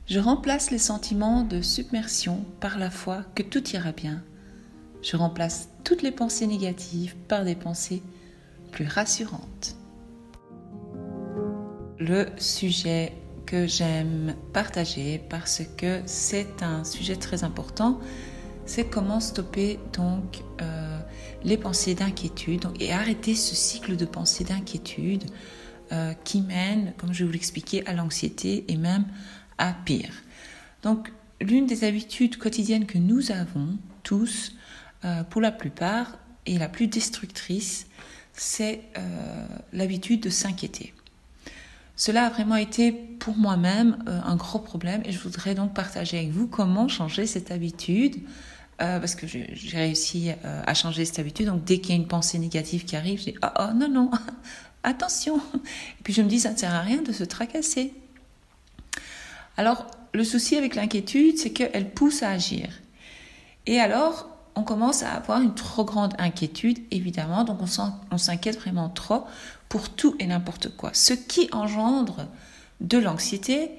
Je remplace les sentiments de submersion par la foi que tout ira bien. Je remplace toutes les pensées négatives par des pensées plus rassurantes. Le sujet que j'aime partager parce que c'est un sujet très important, c'est comment stopper donc les pensées d'inquiétude et arrêter ce cycle de pensées d'inquiétude qui mène, comme je vais vous l'expliquer, à l'anxiété et même à pire. Donc, l'une des habitudes quotidiennes que nous avons tous, pour la plupart, et la plus destructrice, c'est l'habitude de s'inquiéter. Cela a vraiment été pour moi-même un gros problème et je voudrais donc partager avec vous comment changer cette habitude parce que j'ai réussi à changer cette habitude. Donc dès qu'il y a une pensée négative qui arrive, je dis oh non, attention. Et puis je me dis ça ne sert à rien de se tracasser. Alors le souci avec l'inquiétude, c'est qu'elle pousse à agir. Et alors on commence à avoir une trop grande inquiétude, évidemment, donc on s'inquiète vraiment trop pour tout et n'importe quoi. Ce qui engendre de l'anxiété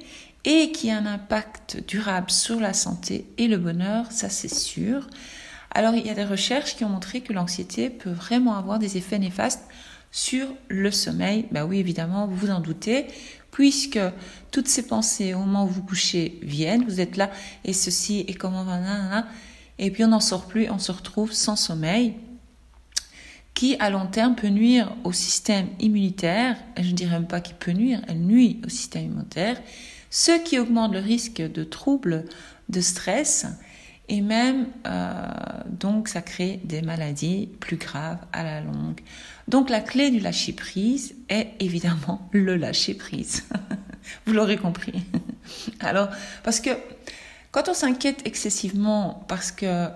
et qui a un impact durable sur la santé et le bonheur, ça c'est sûr. Alors il y a des recherches qui ont montré que l'anxiété peut vraiment avoir des effets néfastes sur le sommeil. Ben oui, évidemment, vous vous en doutez, puisque toutes ces pensées au moment où vous couchez viennent, vous êtes là et ceci et comment nanana, et puis on n'en sort plus, on se retrouve sans sommeil, qui à long terme peut nuire au système immunitaire, et je ne dirais même pas qu'il peut nuire, elle nuit au système immunitaire, ce qui augmente le risque de troubles, de stress, et même donc ça crée des maladies plus graves à la longue. Donc la clé du lâcher-prise est évidemment le lâcher-prise. Vous l'aurez compris. Alors, parce que quand on s'inquiète excessivement parce que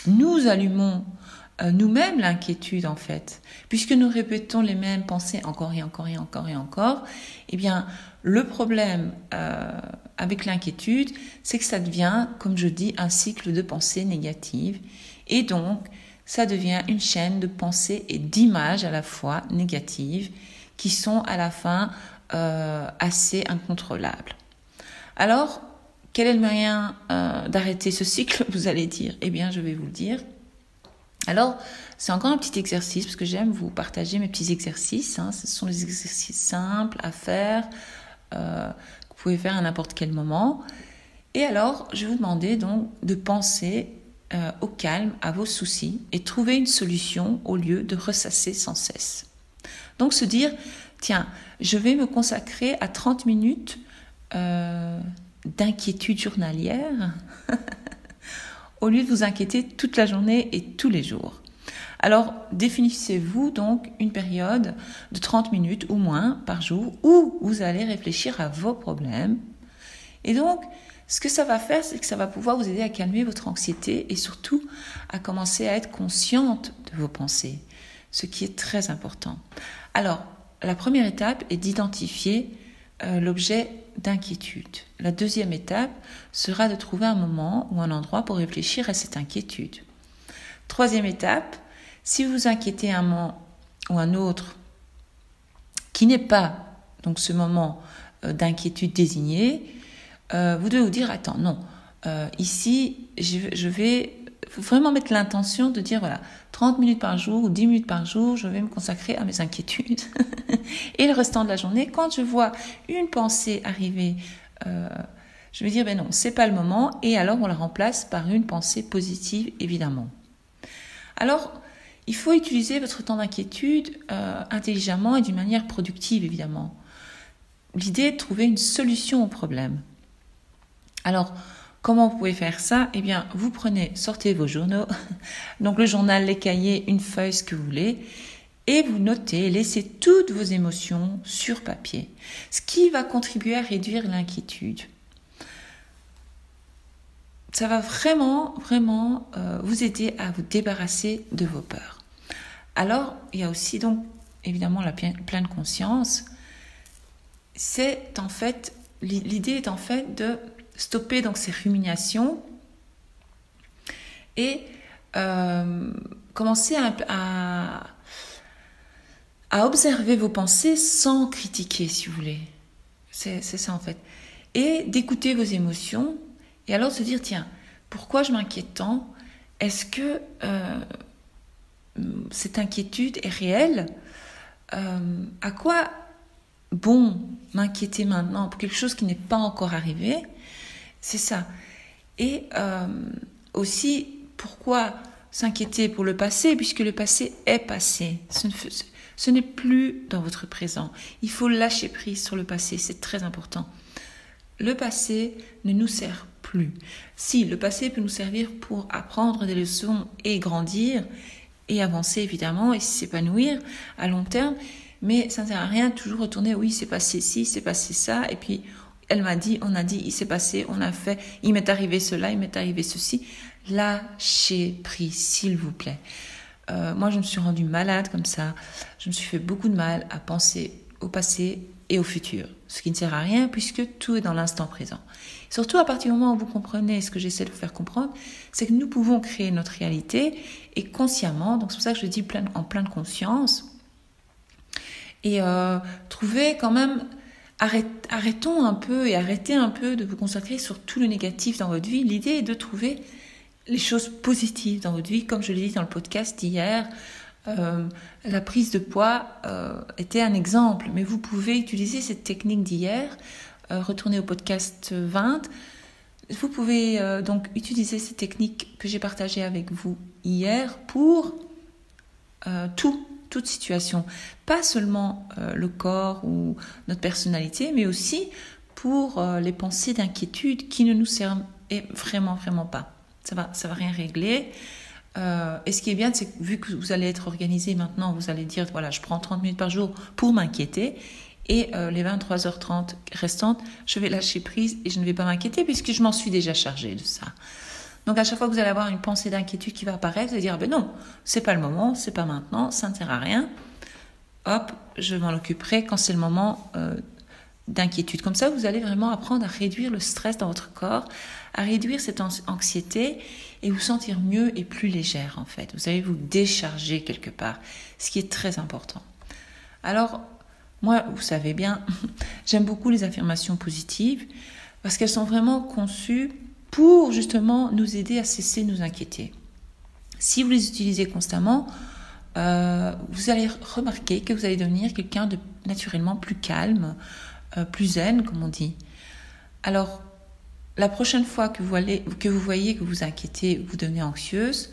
nous allumons nous-mêmes l'inquiétude en fait, puisque nous répétons les mêmes pensées encore et encore et encore et encore, eh bien le problème avec l'inquiétude, c'est que ça devient, comme je dis, un cycle de pensées négatives et donc ça devient une chaîne de pensées et d'images à la fois négatives qui sont à la fin assez incontrôlables. Alors, quel est le moyen d'arrêter ce cycle, vous allez dire? Eh bien, je vais vous le dire. Alors, c'est encore un petit exercice, parce que j'aime vous partager mes petits exercices. Ce sont des exercices simples à faire, que vous pouvez faire à n'importe quel moment. Et alors, je vais vous demander donc de penser au calme, à vos soucis, et trouver une solution au lieu de ressasser sans cesse. Donc, se dire, tiens, je vais me consacrer à 30 minutes d'inquiétude journalière au lieu de vous inquiéter toute la journée et tous les jours. Alors, définissez-vous donc une période de 30 minutes ou moins par jour où vous allez réfléchir à vos problèmes. Et donc, ce que ça va faire, c'est que ça va pouvoir vous aider à calmer votre anxiété et surtout à commencer à être consciente de vos pensées, ce qui est très important. Alors, la première étape est d'identifier l'objet d'inquiétude. La deuxième étape sera de trouver un moment ou un endroit pour réfléchir à cette inquiétude. Troisième étape, si vous vous inquiétez un moment ou un autre qui n'est pas donc ce moment d'inquiétude désigné, vous devez vous dire attends, non, ici je vais vraiment mettre l'intention de dire voilà, 30 minutes par jour ou 10 minutes par jour, je vais me consacrer à mes inquiétudes. Et le restant de la journée, quand je vois une pensée arriver, je vais dire ben non, c'est pas le moment, et alors on la remplace par une pensée positive, évidemment. Alors, il faut utiliser votre temps d'inquiétude intelligemment et d'une manière productive, évidemment. L'idée est de trouver une solution au problème. Alors, comment vous pouvez faire ça? Eh bien, vous sortez vos journaux, donc le journal, les cahiers, une feuille, ce que vous voulez, et vous notez, laissez toutes vos émotions sur papier, ce qui va contribuer à réduire l'inquiétude. Ça va vraiment vous aider à vous débarrasser de vos peurs. Alors, il y a aussi donc évidemment la pleine conscience. L'idée est en fait de stopper donc ces ruminations et commencer à observer vos pensées sans critiquer, si vous voulez. C'est ça en fait. et d'écouter vos émotions et alors de se dire, tiens, pourquoi je m'inquiète tant ? Est-ce que cette inquiétude est réelle ? À quoi bon m'inquiéter maintenant pour quelque chose qui n'est pas encore arrivé ? C'est ça. Et aussi, pourquoi s'inquiéter pour le passé, puisque le passé est passé. Ce n'est plus dans votre présent. Il faut lâcher prise sur le passé, c'est très important. Le passé ne nous sert plus. Si, le passé peut nous servir pour apprendre des leçons et grandir et avancer évidemment et s'épanouir à long terme, mais ça ne sert à rien de toujours retourner, oui, c'est passé ci, c'est passé ça, et puis elle m'a dit, on a dit, il s'est passé, on a fait, il m'est arrivé cela, il m'est arrivé ceci. Lâchez prise, s'il vous plaît. Moi, je me suis rendue malade comme ça. Je me suis fait beaucoup de mal à penser au passé et au futur, ce qui ne sert à rien puisque tout est dans l'instant présent. Surtout à partir du moment où vous comprenez ce que j'essaie de vous faire comprendre, c'est que nous pouvons créer notre réalité et consciemment, donc c'est pour ça que je dis en pleine conscience, et trouver quand même, arrêtons un peu et arrêtez un peu de vous concentrer sur tout le négatif dans votre vie. L'idée est de trouver les choses positives dans votre vie, comme je l'ai dit dans le podcast d'hier. La prise de poids était un exemple, mais vous pouvez utiliser cette technique d'hier, retourner au podcast 20. Vous pouvez donc utiliser cette technique que j'ai partagée avec vous hier pour toute situation, pas seulement le corps ou notre personnalité, mais aussi pour les pensées d'inquiétude qui ne nous servent vraiment pas. Ça va rien régler. Et ce qui est bien, c'est que vu que vous allez être organisé maintenant, vous allez dire, voilà, je prends 30 minutes par jour pour m'inquiéter et les 23h30 restantes, je vais lâcher prise et je ne vais pas m'inquiéter puisque je m'en suis déjà chargée de ça. Donc à chaque fois que vous allez avoir une pensée d'inquiétude qui va apparaître, vous allez dire, non, c'est pas le moment, c'est pas maintenant, ça ne sert à rien. Hop, je m'en occuperai quand c'est le moment d'inquiétude. Comme ça, vous allez vraiment apprendre à réduire le stress dans votre corps, à réduire cette anxiété et vous sentir mieux et plus légère en fait. Vous allez vous décharger quelque part, ce qui est très important. Alors, moi, vous savez bien, j'aime beaucoup les affirmations positives parce qu'elles sont vraiment conçues pour justement nous aider à cesser de nous inquiéter. Si vous les utilisez constamment, vous allez remarquer que vous allez devenir quelqu'un de naturellement plus calme, plus zen, comme on dit. Alors, la prochaine fois que vous voyez que vous inquiétez, vous devenez anxieuse,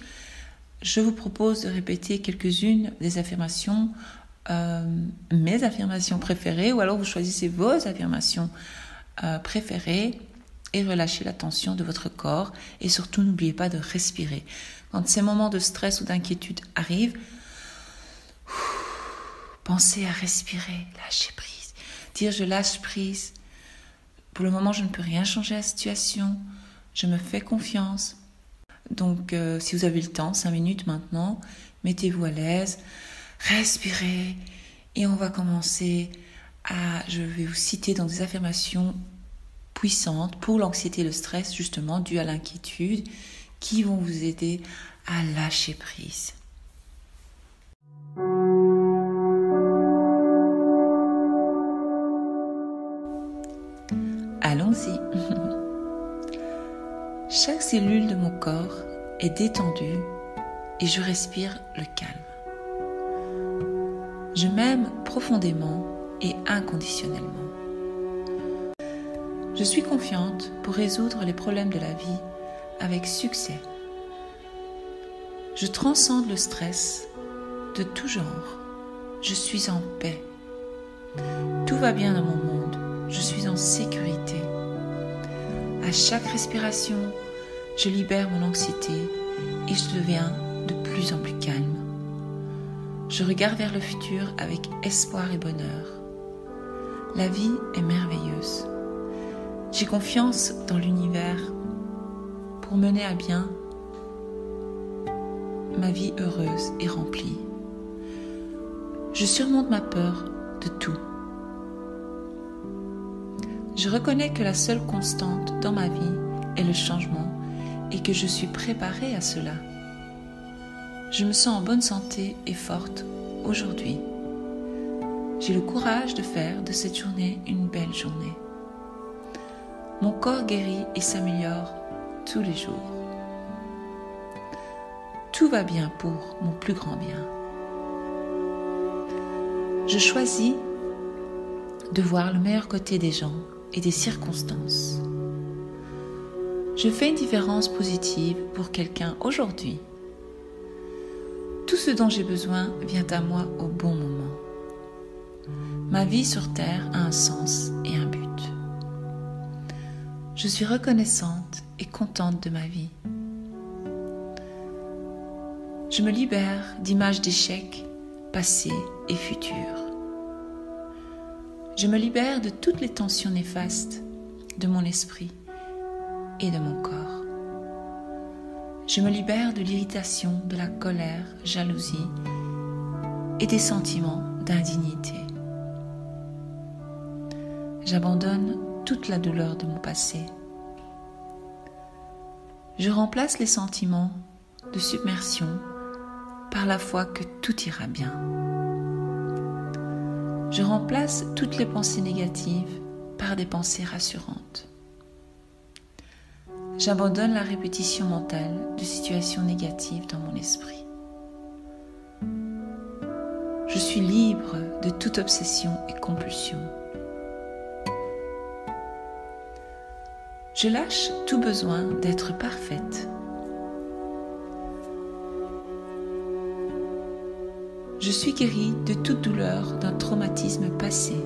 je vous propose de répéter quelques-unes des affirmations, mes affirmations préférées, ou alors vous choisissez vos affirmations préférées et relâchez la tension de votre corps. Et surtout, n'oubliez pas de respirer. Quand ces moments de stress ou d'inquiétude arrivent, pensez à respirer, lâchez prise. Dire je lâche prise. Pour le moment, je ne peux rien changer à la situation. Je me fais confiance. Donc, si vous avez le temps, 5 minutes maintenant, mettez-vous à l'aise, respirez et on va commencer je vais vous citer dans des affirmations puissantes pour l'anxiété et le stress, justement, dues à l'inquiétude, qui vont vous aider à lâcher prise. Allons-y. Chaque cellule de mon corps est détendue et je respire le calme. Je m'aime profondément et inconditionnellement. Je suis confiante pour résoudre les problèmes de la vie avec succès. Je transcende le stress de tout genre. Je suis en paix. Tout va bien dans mon monde. Je suis en sécurité. À chaque respiration, je libère mon anxiété et je deviens de plus en plus calme. Je regarde vers le futur avec espoir et bonheur. La vie est merveilleuse. J'ai confiance dans l'univers pour mener à bien ma vie heureuse et remplie. Je surmonte ma peur de tout. Je reconnais que la seule constante dans ma vie est le changement et que je suis préparée à cela. Je me sens en bonne santé et forte aujourd'hui. J'ai le courage de faire de cette journée une belle journée. Mon corps guérit et s'améliore tous les jours. Tout va bien pour mon plus grand bien. Je choisis de voir le meilleur côté des gens et des circonstances. Je fais une différence positive pour quelqu'un aujourd'hui. Tout ce dont j'ai besoin vient à moi au bon moment. Ma vie sur Terre a un sens et un but. Je suis reconnaissante et contente de ma vie. Je me libère d'images d'échecs passés et futurs. Je me libère de toutes les tensions néfastes de mon esprit et de mon corps. Je me libère de l'irritation, de la colère, jalousie et des sentiments d'indignité. J'abandonne toute la douleur de mon passé. Je remplace les sentiments de submersion par la foi que tout ira bien. Je remplace toutes les pensées négatives par des pensées rassurantes. J'abandonne la répétition mentale de situations négatives dans mon esprit. Je suis libre de toute obsession et compulsion. Je lâche tout besoin d'être parfaite. Je suis guérie de toute douleur d'un traumatisme passé.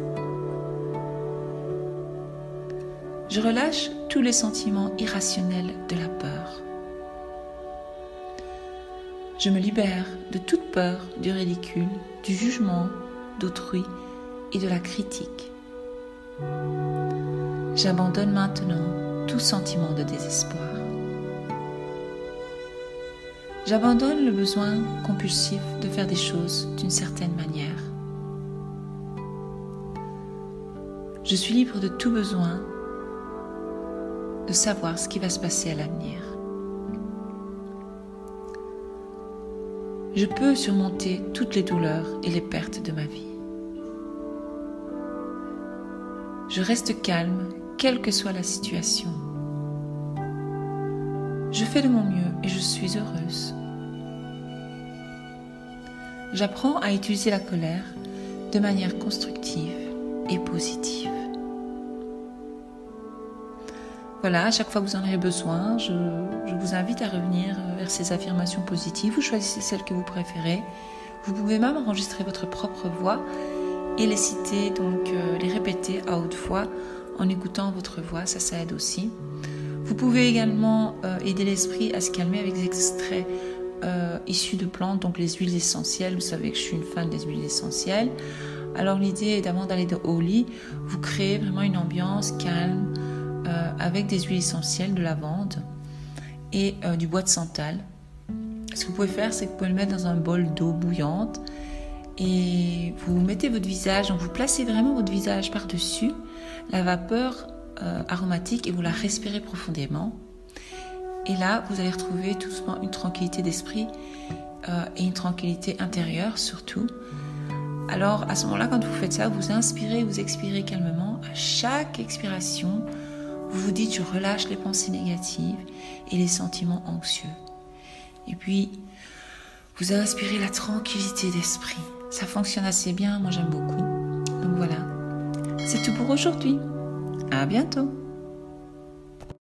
Je relâche tous les sentiments irrationnels de la peur. Je me libère de toute peur du ridicule, du jugement d'autrui et de la critique. J'abandonne maintenant tout sentiment de désespoir. J'abandonne le besoin compulsif de faire des choses d'une certaine manière. Je suis libre de tout besoin de savoir ce qui va se passer à l'avenir. Je peux surmonter toutes les douleurs et les pertes de ma vie. Je reste calme, quelle que soit la situation. Je fais de mon mieux et je suis heureuse. J'apprends à utiliser la colère de manière constructive et positive. Voilà, à chaque fois que vous en avez besoin, je vous invite à revenir vers ces affirmations positives. Vous choisissez celles que vous préférez. Vous pouvez même enregistrer votre propre voix et les citer, donc les répéter à haute voix en écoutant votre voix, ça aide aussi. Vous pouvez également aider l'esprit à se calmer avec des extraits issus de plantes, donc les huiles essentielles. Vous savez que je suis une fan des huiles essentielles. Alors l'idée est d'avant d'aller au lit, vous créez vraiment une ambiance calme avec des huiles essentielles de lavande et du bois de santal. Ce que vous pouvez faire, c'est que vous pouvez le mettre dans un bol d'eau bouillante et vous mettez votre visage, donc vous placez vraiment votre visage par-dessus la vapeur aromatique et vous la respirez profondément. Et là, vous allez retrouver tout doucement une tranquillité d'esprit et une tranquillité intérieure surtout. Alors à ce moment-là, quand vous faites ça, vous inspirez, vous expirez calmement. À chaque expiration, vous vous dites « je relâche les pensées négatives et les sentiments anxieux ». Et puis, vous inspirez la tranquillité d'esprit. Ça fonctionne assez bien, moi j'aime beaucoup. Donc voilà, c'est tout pour aujourd'hui. À bientôt.